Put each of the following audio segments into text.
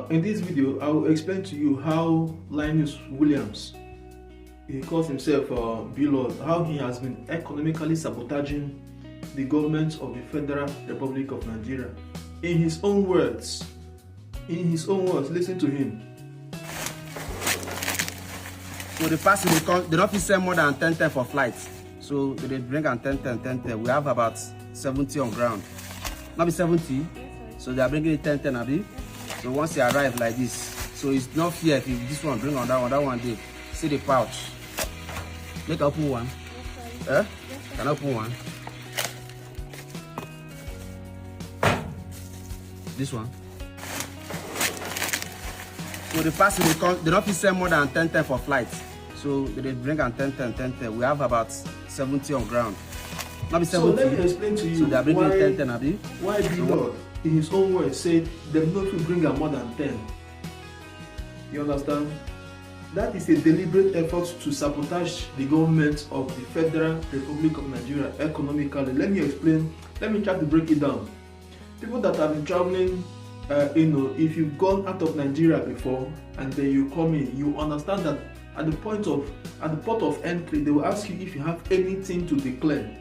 In this video, I will explain to you how Linus Williams, he calls himself BLord, how he has been economically sabotaging the government of the Federal Republic of Nigeria. In his own words, listen to him. So the person they don't sell more than 10 for flights. So they bring an 10. We have about 70 on ground. Not be 70. So they are bringing it 10, Abi. So once they arrive like this, so it's not fair if this one bring on that one day. See the pouch. Make open one. Yes, can I open one? This one. So the person they don't sell more than 10 for flights. So they bring an 10. We have about 70 on ground. Not be 70. So let me explain to you. So they are bringing 10, Abi. Why BLord, in his own words, said they will not bring a more than 10. You understand? That is a deliberate effort to sabotage the government of the Federal Republic of Nigeria economically. Let me explain. Let me try to break it down. People that have been traveling, if you've gone out of Nigeria before and then you come in, you understand that at the port of entry, they will ask you if you have anything to declare.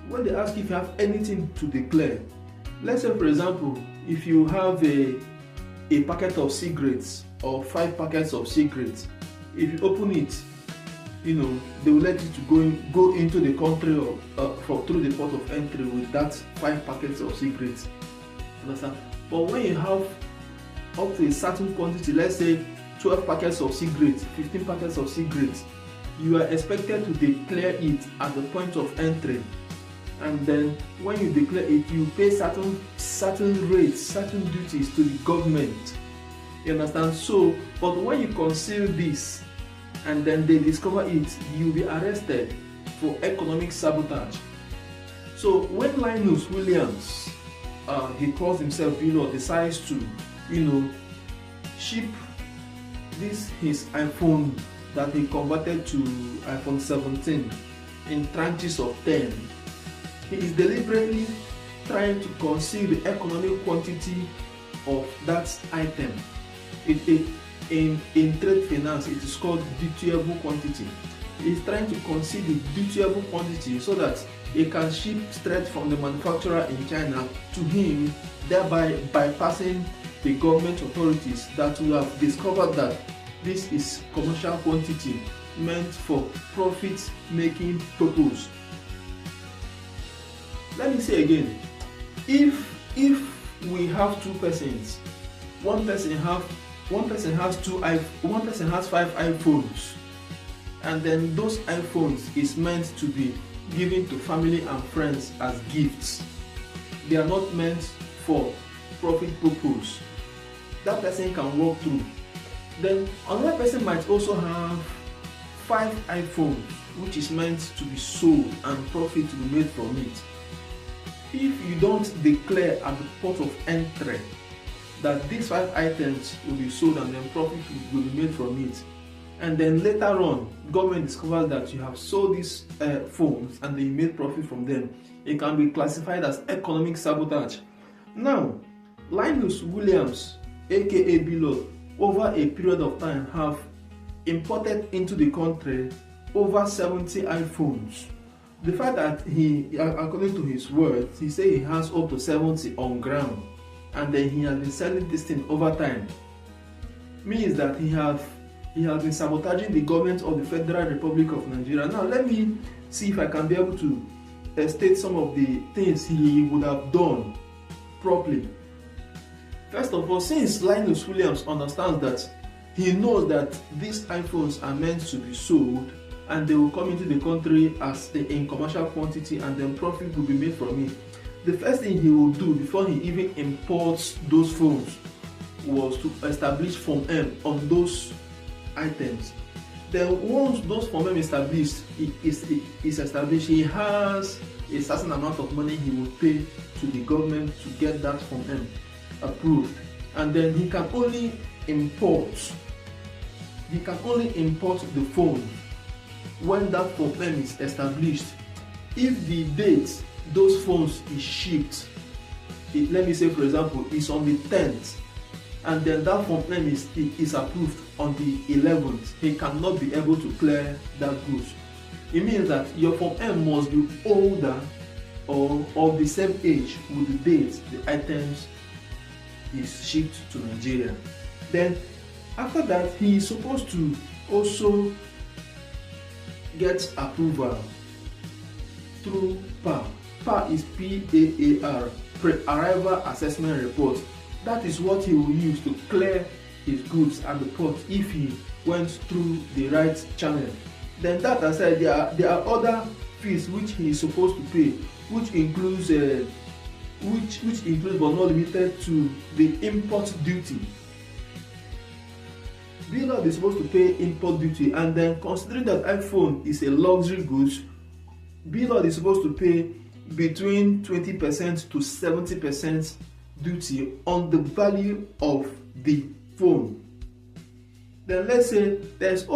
When they ask if you have anything to declare, let's say for example, if you have a packet of cigarettes or 5 packets of cigarettes, if you open it, they will let you to go into the country through the port of entry with that 5 packets of cigarettes. Understand? But when you have up to a certain quantity, let's say 12 packets of cigarettes, 15 packets of cigarettes, you are expected to declare it at the point of entry. And then when you declare it, you pay certain rates, certain duties to the government. You understand? So, but when you conceal this and then they discover it, you'll be arrested for economic sabotage. So when Linus Williams, he calls himself BLord, decides to, ship his iPhone that he converted to iPhone 17 in tranches of 10. He is deliberately trying to conceal the economic quantity of that item. In trade finance, it is called dutiable quantity. He is trying to conceal the dutiable quantity so that he can ship straight from the manufacturer in China to him, thereby bypassing the government authorities that will have discovered that this is commercial quantity meant for profit-making purpose. Let me say again, if we have 2 persons, one person has 5 iPhones, and then those iPhones is meant to be given to family and friends as gifts. They are not meant for profit purpose. That person can walk through. Then another person might also have 5 iPhones, which is meant to be sold and profit to be made from it. If you don't declare at the port of entry that these 5 items will be sold and then profit will be made from it, and then later on government discovers that you have sold these phones and they made profit from them, it can be classified as economic sabotage. Now, Linus Williams, aka BLord, over a period of time have imported into the country over 70 iPhones. The fact that he, according to his words, he said he has up to 70 on ground, and then he has been selling this thing over time, means that he has been sabotaging the government of the Federal Republic of Nigeria. Now let me see if I can be able to state some of the things he would have done properly. First of all, since Linus Williams understands that he knows that these iPhones are meant to be sold and they will come into the country in commercial quantity and then profit will be made from it, the first thing he will do before he even imports those phones was to establish Form M on those items. Then once those Form M is established, he has a certain amount of money he will pay to the government to get that Form M approved, and then he can only import the phone when that Form M is established. If the date those phones is shipped, let me say for example, is on the 10th, and then that Form M is approved on the 11th, he cannot be able to clear that goods. It means that your Form M must be older or of the same age with the date the items is shipped to Nigeria. Then after that, he is supposed to also get approval through PAR. PAR is PAAR, Pre-Arrival Assessment Report. That is what he will use to clear his goods at the port if he went through the right channel. Then that aside, there are other fees which he is supposed to pay, which includes but not limited to the import duty. BLord is supposed to pay import duty, and then considering that iPhone is a luxury goods, BLord is supposed to pay between 20% to 70% duty on the value of the phone. Then let's say there is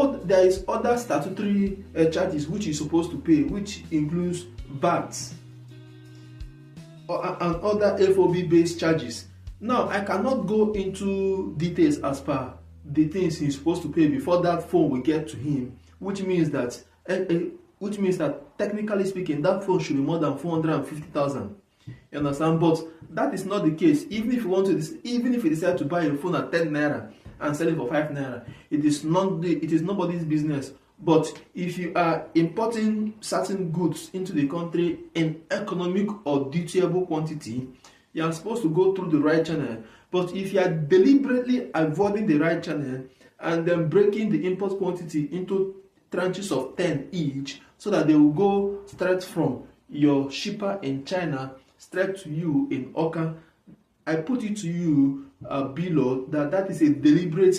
other statutory charges which is supposed to pay, which includes VAT and other FOB based charges. Now I cannot go into details as per the things he's supposed to pay before that phone will get to him, which means that technically speaking, that phone should be more than 450,000. You understand? But that is not the case. Even if you decide to buy a phone at 10 naira and sell it for 5 naira, it is nobody's business. But if you are importing certain goods into the country in economic or dutiable quantity, you are supposed to go through the right channel. But if you are deliberately avoiding the right channel and then breaking the import quantity into tranches of 10 each, so that they will go straight from your shipper in China straight to you in Oka, I put it to you, BLord, that is a deliberate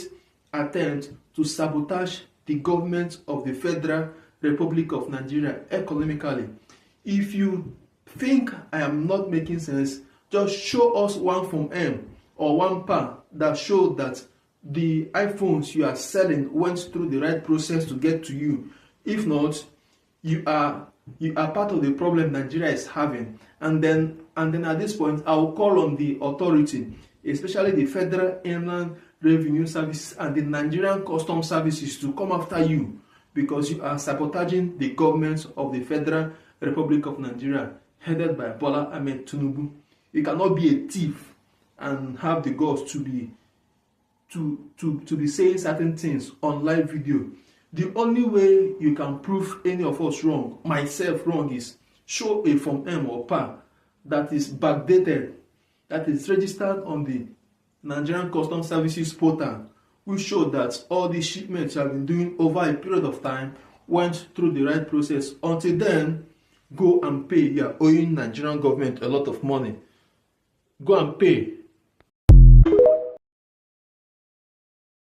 attempt to sabotage the government of the Federal Republic of Nigeria economically. If you think I am not making sense, just show us one Form M or one PAR that show that the iPhones you are selling went through the right process to get to you. If not, you are part of the problem Nigeria is having. And then at this point, I will call on the authority, especially the Federal Inland Revenue Services and the Nigerian Customs Services, to come after you, because you are sabotaging the government of the Federal Republic of Nigeria, headed by Bola Ahmed Tinubu. You cannot be a thief and have the guts to be saying certain things on live video. The only way you can prove any of us wrong, myself wrong, is show a Form M or PAR that is backdated, that is registered on the Nigerian Customs Services portal, which show that all these shipments you have been doing over a period of time went through the right process. Until then, go and pay. You are owing Nigerian government a lot of money. Go and pay